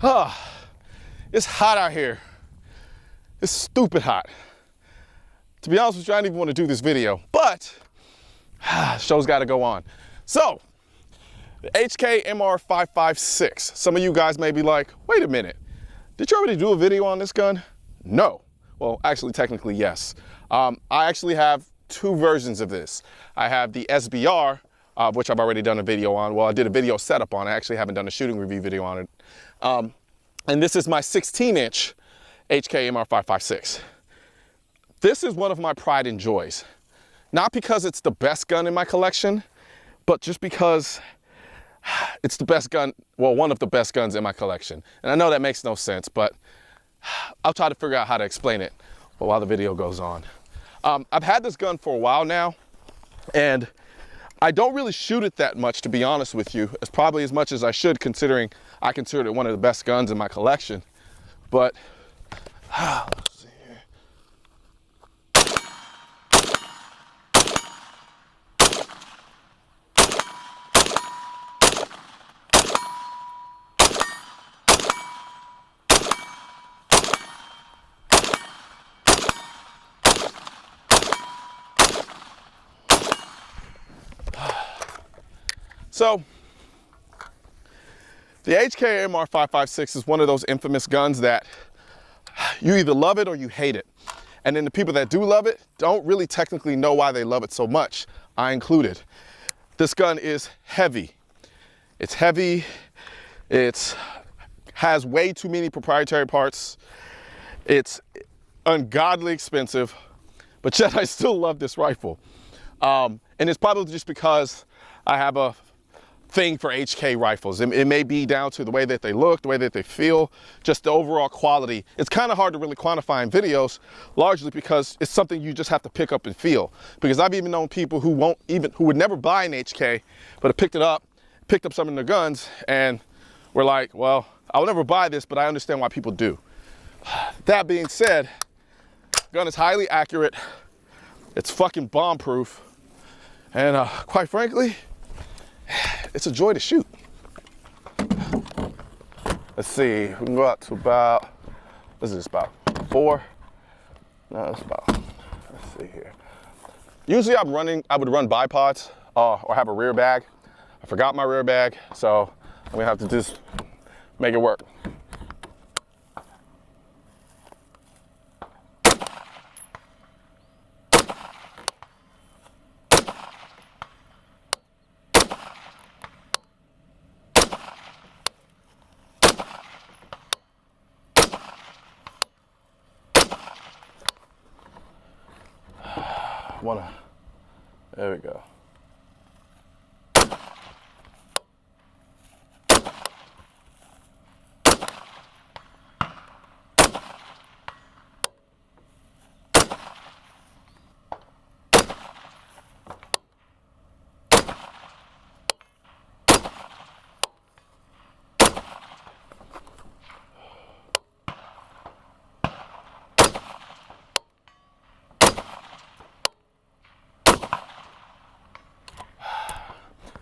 It's hot out here. It's stupid hot. To be honest with you, I didn't even want to do this video, but show's got to go on. So, the HK MR556. Some of you guys may be like, wait a minute, did you already do a video on this gun? No. Well, actually, technically, yes. I actually have two versions of this. I have the SBR, which I've already done a video on. Well, I did a video setup on it. I actually haven't done a shooting review video on it. And this is my 16-inch HK MR556. This is one of my pride and joys. Not because it's the best gun in my collection, but just because it's the best gun, well, one of the best guns in my collection. And I know that makes no sense, but I'll try to figure out how to explain it while the video goes on. I've had this gun for a while now, and I don't really shoot it that much, to be honest with you. It's probably as much as I should, considering I consider it one of the best guns in my collection. But let's see here. So, the HK MR556 is one of those infamous guns that you either love it or you hate it. And then the people that do love it don't really technically know why they love it so much, I included. This gun is heavy. It's heavy, it has way too many proprietary parts, it's ungodly expensive, but yet I still love this rifle. And it's probably just because I have a thing for HK rifles. It may be down to the way that they look, the way that they feel, just the overall quality. It's kind of hard to really quantify in videos, largely because it's something you just have to pick up and feel. Because I've even known people who would never buy an HK, but have picked up some of their guns, and were like, well, I'll never buy this, but I understand why people do. That being said, the gun is highly accurate, it's fucking bomb-proof, and quite frankly, it's a joy to shoot. Let's see, we can go out to about, what is this, about 4? No, it's about, let's see here. Usually I would run bipods or have a rear bag. I forgot my rear bag, so I'm gonna have to just make it work. There we go.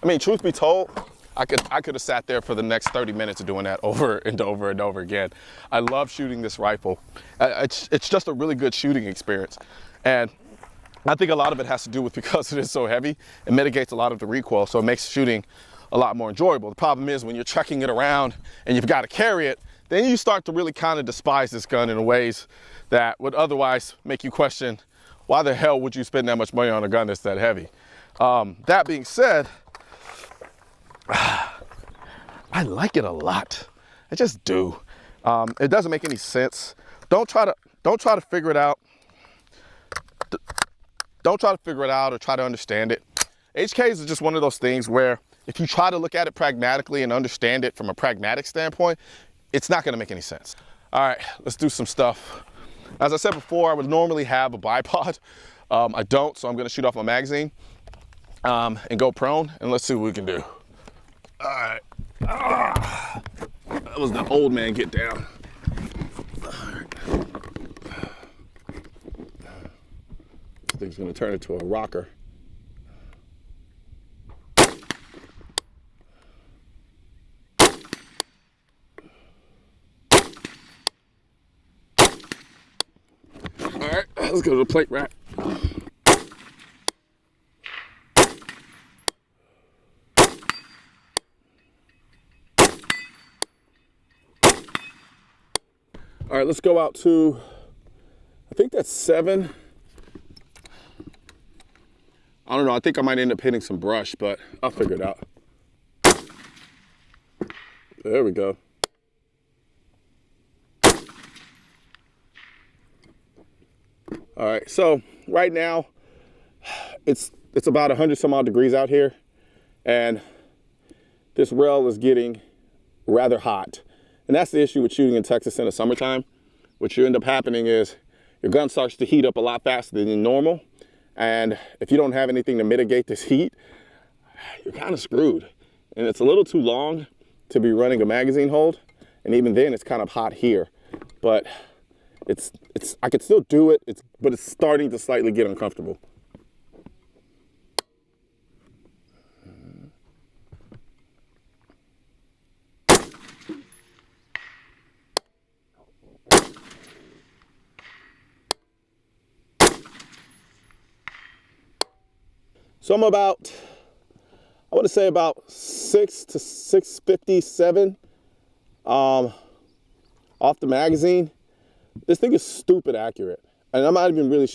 I mean, truth be told, I could have sat there for the next 30 minutes doing that over and over and over again. I love shooting this rifle. It's just a really good shooting experience. And I think a lot of it has to do with because it is so heavy, it mitigates a lot of the recoil, so it makes shooting a lot more enjoyable. The problem is when you're chucking it around and you've got to carry it, then you start to really kind of despise this gun in ways that would otherwise make you question, why the hell would you spend that much money on a gun that's that heavy? That being said, I like it a lot. I just do. It doesn't make any sense. Don't try to figure it out. Don't try to figure it out or try to understand it. HKs is just one of those things where if you try to look at it pragmatically and understand it from a pragmatic standpoint, it's not gonna make any sense. All right, let's do some stuff. As I said before, I would normally have a bipod. I don't, so I'm gonna shoot off my magazine and go prone, and let's see what we can do. All right. That was the old man get down. All right. I think it's gonna turn into a rocker. let's go to the plate rack. All right, let's go out to, I think that's 7. I don't know, I think I might end up hitting some brush, but I'll figure it out. There we go. All right, so right now, it's about 100 some odd degrees out here, and this rail is getting rather hot. And that's the issue with shooting in Texas in the summertime. What you end up happening is your gun starts to heat up a lot faster than normal. And if you don't have anything to mitigate this heat, you're kind of screwed. And it's a little too long to be running a magazine hold. And even then it's kind of hot here. But I could still do it, but it's starting to slightly get uncomfortable. So I'm about, I want to say about 6 to 657 off the magazine. This thing is stupid accurate. And I'm not even really,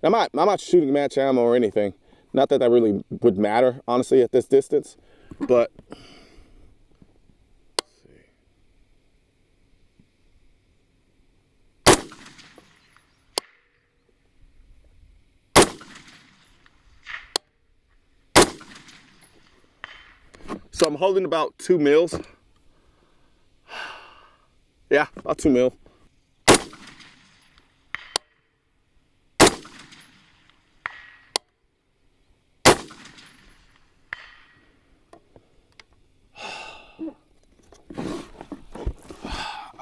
I'm not shooting match ammo or anything. Not that really would matter, honestly, at this distance. But, so I'm holding about 2 mils. Yeah, about 2 mil.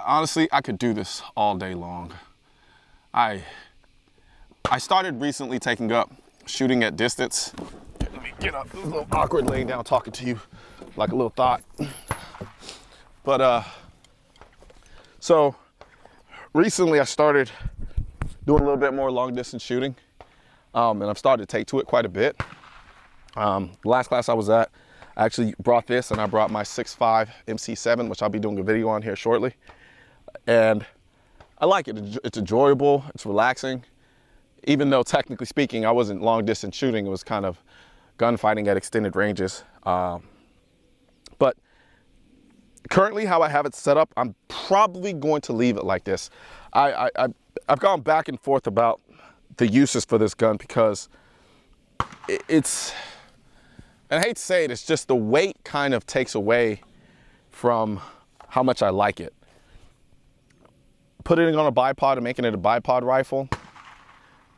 Honestly, I could do this all day long. I started recently taking up shooting at distance. Let me get up. It was a little awkward laying down talking to you like a little thought. But so recently I started doing a little bit more long distance shooting, and I've started to take to it quite a bit. The last class I was at, I actually brought this, and I brought my 6.5 MC7, which I'll be doing a video on here shortly. And I like it. It's enjoyable, it's relaxing. Even though technically speaking, I wasn't long distance shooting, it was kind of gunfighting at extended ranges. But currently how I have it set up, I'm probably going to leave it like this. I've gone back and forth about the uses for this gun because it's, and I hate to say it, it's just the weight kind of takes away from how much I like it. Putting it on a bipod and making it a bipod rifle,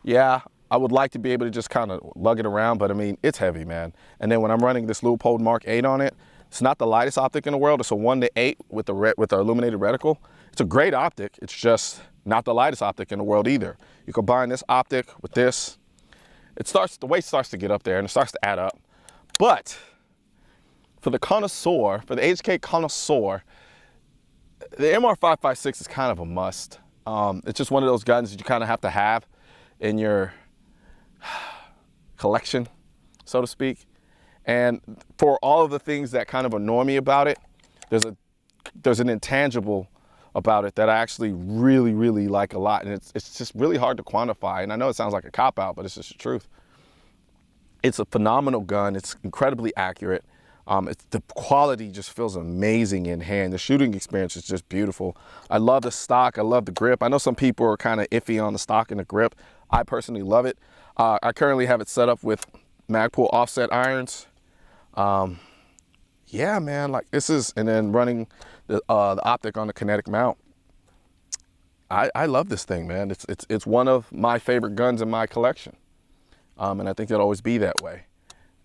yeah, I would like to be able to just kind of lug it around, but I mean, it's heavy, man. And then when I'm running this Leupold Mark 8 on it, it's not the lightest optic in the world. It's a 1:8 with the illuminated reticle. It's a great optic. It's just not the lightest optic in the world either. You combine this optic with this, the weight starts to get up there and it starts to add up. But for the connoisseur, for the HK connoisseur, the MR556 is kind of a must. It's just one of those guns that you kind of have to have in your collection, so to speak. And for all of the things that kind of annoy me about it, there's an intangible about it that I actually really, really like a lot. And it's just really hard to quantify. And I know it sounds like a cop-out, but it's just the truth. It's a phenomenal gun. It's incredibly accurate. The quality just feels amazing in hand. The shooting experience is just beautiful. I love the stock. I love the grip. I know some people are kind of iffy on the stock and the grip. I personally love it. I currently have it set up with Magpul offset irons. Yeah, man, like this is, and then running the optic on the kinetic mount. I love this thing, man. It's one of my favorite guns in my collection. And I think it'll always be that way.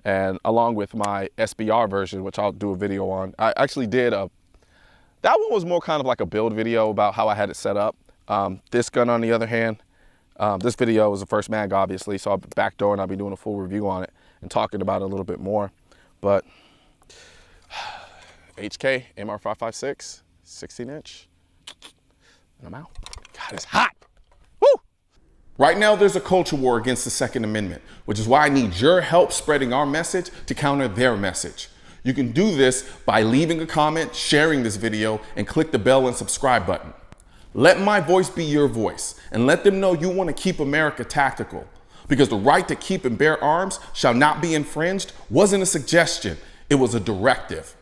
And along with my SBR version, which I'll do a video on. I actually did that one was more kind of like a build video about how I had it set up. This gun, on the other hand, this video was the first mag, obviously, so I'll be backdoor and I'll be doing a full review on it and talking about it a little bit more. But HK MR556, 16-inch, and I'm out. God, it's hot. Woo! Right now, there's a culture war against the Second Amendment, which is why I need your help spreading our message to counter their message. You can do this by leaving a comment, sharing this video, and click the bell and subscribe button. Let my voice be your voice, and let them know you want to keep America tactical. Because the right to keep and bear arms shall not be infringed wasn't a suggestion, it was a directive.